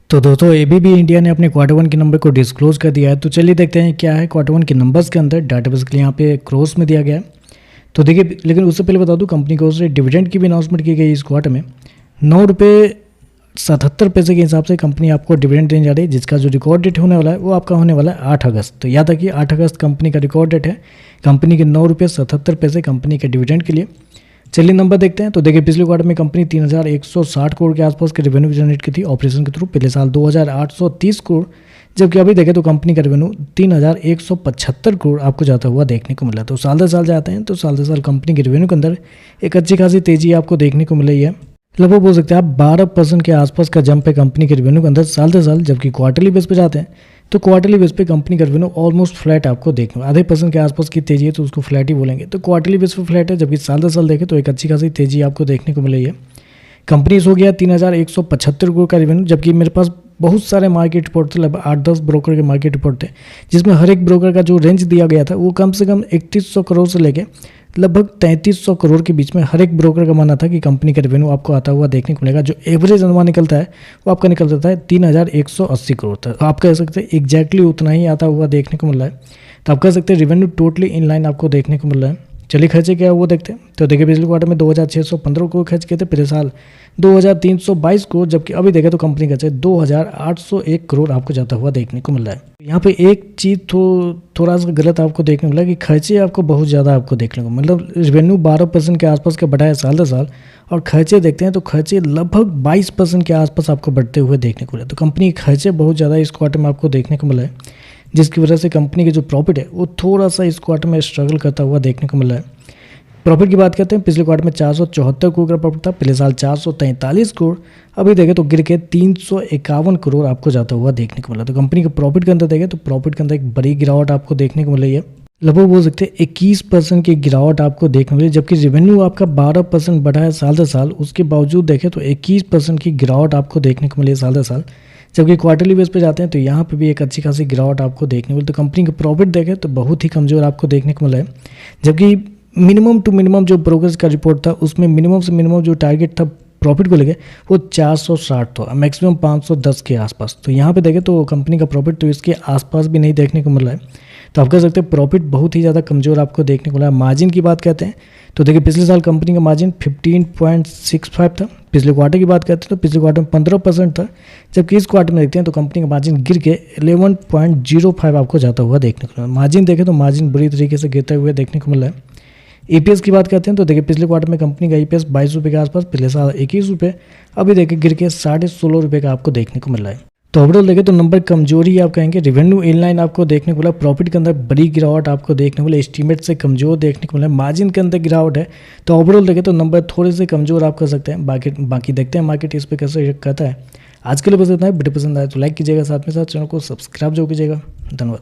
तो दोस्तों ABB India ने अपने क्वार्टर वन के नंबर को डिस्क्लोज कर दिया है। तो चलिए देखते हैं क्या है क्वार्टर वन के नंबर्स के अंदर डाटाबेस के लिए यहाँ पे क्रॉस में दिया गया है। तो देखिए, लेकिन उससे पहले बता दूं कंपनी को उससे डिविडेंड की भी अनाउंसमेंट की गई इस क्वार्टर में। 9 रुपये 77 पैसे के हिसाब से कंपनी आपको डिविडेंड देने जा रही है, जिसका जो रिकॉर्ड डेट होने वाला है वो आपका होने वाला है 8 अगस्त। तो याद रखिए 8 अगस्त कंपनी का रिकॉर्ड डेट है। कंपनी के 9 रुपये 77 पैसे कंपनी के डिविडेंड के लिए। चलिए नंबर देखते हैं। तो देखिए पिछले क्वार्टर में कंपनी 3160 करोड़ के आसपास के रेवेन्यू जनरेट की थी ऑपरेशन के थ्रू। पिछले साल 2830 करोड़, जबकि अभी देखें तो कंपनी का रेवेन्यू 3175 करोड़ आपको जाता हुआ देखने को मिला। तो साल दर साल जाते हैं तो साल दर साल कंपनी के रेवेन्यू के अंदर एक अच्छी खासी तेजी आपको देखने को मिल रही है। लगभग बोल सकते हैं आप 12% के आसपास का जंप है कंपनी के रेवेन्यू के अंदर साल दर साल। जबकि क्वार्टरली बेस पे जाते हैं तो क्वार्टरली बेस पे कंपनी का रेवेन्यू ऑलमोस्ट फ्लैट आपको देखने आधे % के आसपास की तेजी है, तो उसको फ्लैट ही बोलेंगे। तो क्वार्टरली बेस पे फ्लैट है, जबकि साल दर साल देखें तो एक अच्छी खासी तेजी आपको देखने को मिल रही है। कंपनी हो गया 3175 करोड़ का रेवेन्यू, जबकि मेरे पास बहुत सारे मार्केट रिपोर्ट थे, लगभग 8-10 ब्रोकर के मार्केट रिपोर्ट थे, जिसमें हर एक ब्रोकर का जो रेंज दिया गया था वो कम से कम 3100 करोड़ से लेके लगभग 3300 करोड़ के बीच में हर एक ब्रोकर का मानना था कि कंपनी का रेवेन्यू आपको आता हुआ देखने को मिलेगा। जो एवरेज अनुमान निकलता है वो आपका निकल जाता है 3180 करोड़ तक। तो आप कह सकते हैं एग्जैक्टली उतना ही आता हुआ देखने को मिल रहा है। तो आप कह सकते हैं रेवेन्यू टोटली इन लाइन आपको देखने को मिल रहा है। चलिए खर्चे क्या है वो देखते हैं। तो देखिए पिछले क्वार्टर में 2615 करोड़ खर्च किए थे, पिछले साल 2322 करोड़, जबकि अभी देखें तो कंपनी का 2801 करोड़ आपको जाता हुआ देखने को मिल रहा है। यहाँ पे एक चीज़ थोड़ा सा गलत आपको देखने को मिला कि खर्चे आपको बहुत ज़्यादा आपको देखने को, मतलब रेवेन्यू 12% के आसपास का बढ़ा है साल दर साल, और खर्चे देखते हैं तो खर्चे लगभग 22% के आसपास आपको बढ़ते हुए देखने को मिला। तो कंपनी के खर्चे बहुत ज़्यादा इस क्वार्टर में आपको देखने को मिला है, जिसकी वजह से कंपनी के जो प्रॉफिट है वो थोड़ा सा इस क्वार्टर में स्ट्रगल करता हुआ देखने को मिला है। प्रॉफिट की बात करते हैं, पिछले क्वार्टर में 474 करोड़ का प्रॉफिट था, पिछले साल 443 करोड़, अभी देखें तो गिर के 351 करोड़ आपको जाता हुआ देखने को मिला। तो कंपनी के प्रॉफिट के अंदर देखें तो प्रॉफिट के अंदर एक बड़ी गिरावट आपको देखने को मिल रही है। लगभग बोल सकते हैं 21% की गिरावट आपको देखने को मिली, जबकि रेवेन्यू आपका 12% बढ़ा है साल दर साल। उसके बावजूद देखें तो 21% की गिरावट आपको देखने को मिली है साल दर साल। जबकि क्वार्टरली बेस पे जाते हैं तो यहाँ पे भी एक अच्छी खासी गिरावट आपको देखने को मिली। तो कंपनी का प्रॉफिट देखें तो बहुत ही कमज़ोर आपको देखने को मिला है, जबकि मिनिमम टू मिनिमम जो ब्रोकर्स का रिपोर्ट था उसमें मिनिमम से मिनिमम जो टारगेट था प्रॉफिट को लेके वो 460 था, मैक्सिमम 510 के आसपास। तो यहाँ पे देखें तो कंपनी का प्रॉफिट तो इसके आसपास भी नहीं देखने को मिल रहा है। तो आप कह सकते हैं प्रॉफिट बहुत ही ज़्यादा कमज़ोर आपको देखने को मिला है। मार्जिन की बात करते हैं तो देखिए पिछले साल कंपनी का मार्जिन 15.65 था। पिछले क्वार्टर की बात करते हैं तो पिछले क्वार्टर में 15% था, जबकि इस क्वार्टर में देखते हैं तो कंपनी का मार्जिन गिर के 11.05 आपको जाता हुआ देखने को मिला। मार्जिन देखें तो मार्जिन बुरी तरीके से गिरते हुए देखने को मिला है। ईपीएस की बात करते हैं तो देखिए पिछले क्वार्टर में कंपनी का ईपीएस 22 रुपये के आसपास, पिछले साल 21 रुपये, अभी देखिए गिर के 16.5 रुपये का आपको देखने को मिल रहा है। तो ओवरऑल देखें तो नंबर कमजोरी आप कहेंगे। रेवेन्यू इनलाइन आपको देखने को मिला, प्रॉफिट के अंदर बड़ी गिरावट आपको देखने को मिला, एस्टीमेट से कमजोर देखने को मिला, मार्जिन के अंदर गिरावट है। तो ओवरऑल देखें तो नंबर थोड़े से कमजोर आप कर सकते हैं। बाकी देखते हैं मार्केट इस पर कैसे रिएक्ट करता है। आज के लिए बस इतना है। वीडियो पसंद आए तो लाइक कीजिएगा, साथ में साथ चैनल को सब्सक्राइब जरूर कीजिएगा। धन्यवाद।